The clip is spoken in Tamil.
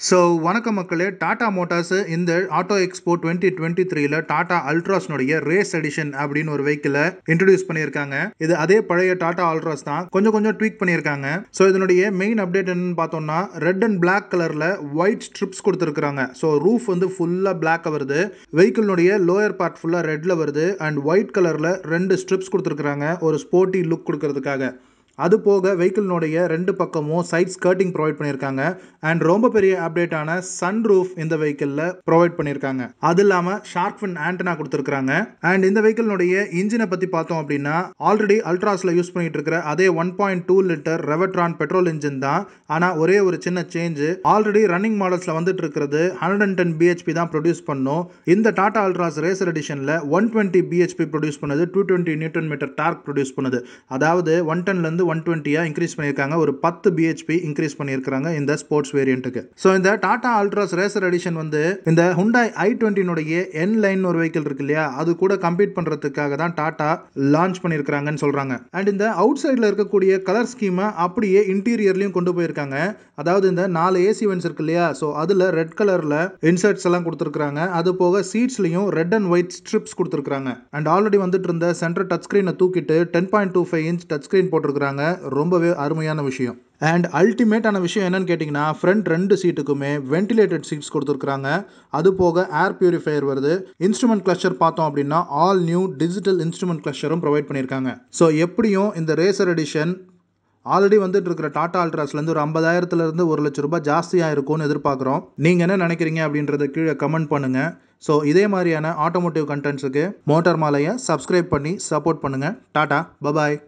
So, வணக்கம் மக்களே. டாடா மோட்டார்ஸ் இந்த ஆட்டோ எக்ஸ்போ 2023ல டாடா அல்ட்ராஸ்னுடைய ரேஸ் எடிஷன் அப்படின்னு ஒரு வெஹிக்கிளை இன்ட்ரோடியூஸ் பண்ணியிருக்காங்க. இது அதே பழைய டாடா அல்ட்ராஸ் தான், கொஞ்சம் ட்வீக் பண்ணியிருக்காங்க. ஸோ இதனுடைய மெயின் அப்டேட் என்னன்னு பார்த்தோம்னா, ரெட் அண்ட் பிளாக் கலர்ல ஒயிட் ஸ்ட்ரிப்ஸ் கொடுத்துருக்காங்க. ஸோ ரூஃப் வந்து ஃபுல்லா பிளாக் வருது, வெஹிக்கிளுடைய லோயர் பார்ட் ஃபுல்லா ரெட்ல வருது அண்ட் ஒயிட் கலர்ல 2 ஸ்ட்ரிப்ஸ் கொடுத்துருக்காங்க ஒரு ஸ்போர்ட்டி லுக் கொடுக்கறதுக்காக. அது போக வெஹிக்கிளினுடைய ரெண்டு பக்கமும் சைட் ஸ்கர்ட்டிங் ப்ரொவைட் பண்ணியிருக்காங்க அண்ட் ரொம்ப பெரிய அப்டேட்டான சன் ரூஃப் இந்த வெஹிக்கிளில் ப்ரொவைட் பண்ணியிருக்காங்க. அது இல்லாமல் ஷார்க் ஃபின் ஆண்டனா கொடுத்துருக்காங்க. அண்ட் இந்த வெஹிக்கிளினுடைய இன்ஜினை பற்றி பார்த்தோம் அப்படின்னா, ஆல்ரெடி அல்ட்ராஸில் யூஸ் பண்ணிட்டு இருக்கிற அதே 1.2 லிட்டர் ரெவட்ரான் பெட்ரோல் இன்ஜின் தான். ஆனால் ஒரே ஒரு சின்ன சேஞ்சு, ஆல்ரெடி ரன்னிங் மாடல்ஸில் வந்துட்டு இருக்கிறது 110 பிஹெச்பி தான் ப்ரொடியூஸ் பண்ணும். இந்த டாடா அல்ட்ராஸ் ரேசர் எடிஷனில் 120 பிஹெச்பி ப்ரொடியூஸ் பண்ணுது, 220 நியூட்டன் மீட்டர் டார்க் ப்ரொடியூஸ் பண்ணுது. அதாவது 110 120 இன்க்ரீஸ் பண்ணியிருக்காங்க, ஒரு 10 பிஹெச்பி இன்க்ரீஸ் பண்ணியிருக்காங்க இந்த ஸ்போர்ட்ஸ் வேரியண்ட்டுக்கு. ஸோ இந்த டாடா அல்ட்ராஸ் ரேசர் எடிஷன் வந்து இந்த ஹுண்டாய் i20 என் லைன் ஒரு வெஹிக்கிள் இருக்கு இல்லையா, அது கூட கம்பீட் பண்றதுக்காக தான் டாடா லான்ச் பண்ணியிருக்காங்கன்னு சொல்றாங்க. அண்ட் இந்த அவுட் சைடில் இருக்கக்கூடிய கலர் ஸ்கீமை அப்படியே இன்டீரியர்லையும் கொண்டு போயிருக்காங்க. அதாவது இந்த 4 ஏசி வென்ட்ஸ் இருக்கு இல்லையா, ஸோ அதில் ரெட் கலர்ல இன்சர்ட்ஸ் எல்லாம் கொடுத்துருக்காங்க. அது போக சீட்ஸ்லையும் ரெட் அண்ட் ஒயிட் ஸ்ட்ரிப்ஸ் கொடுத்துருக்காங்க. அண்ட் ஆல்ரெடி வந்துட்டு இருந்த சென்டர் டச் ஸ்கிரீனை தூக்கிட்டு 10.25 இன்ச் டச் ஸ்கிரீன் போட்டிருக்காங்க. ரொம்பவே அருமையான விஷயம். அண்ட் அல்டிமேட்டான விஷயம் என்னன்னு கேட்டிங்கன்னா, ஃப்ரண்ட் 2 சீட்டுக்குமே வென்டிலேட்டட் சீட்ஸ் கொடுத்துருக்காங்க. அது போக ஏர் பியூரிஃபையர் வருது. இன்ஸ்ட்ருமெண்ட் கிளஸ்டர் பார்த்தோம் அப்படின்னா ஆல் நியூ டிஜிட்டல் இன்ஸ்ட்ருமெண்ட் கிளஸ்டரும் ப்ரொவைட் பண்ணியிருக்காங்க. ஸோ எப்படியும் இந்த ரேசர் எடிஷன் ஆல்ரெடி வந்துட்டு இருக்கிற டாடா அல்ட்ராஸ்லேருந்து ஒரு 50,000 1 லட்சம் ரூபாய் ஜாஸ்தியாக இருக்கும்னு எதிர்பார்க்குறோம். நீங்கள் என்ன நினைக்கிறீங்க அப்படின்றத கீழே கமெண்ட் பண்ணுங்க. ஸோ இதே மாதிரியான ஆட்டோமோட்டிவ் கண்டென்ட்ஸுக்கு மோட்டார் மாலையை சப்ஸ்கிரைப் பண்ணி சப்போர்ட் பண்ணுங்கள். டாடா, பபாய்.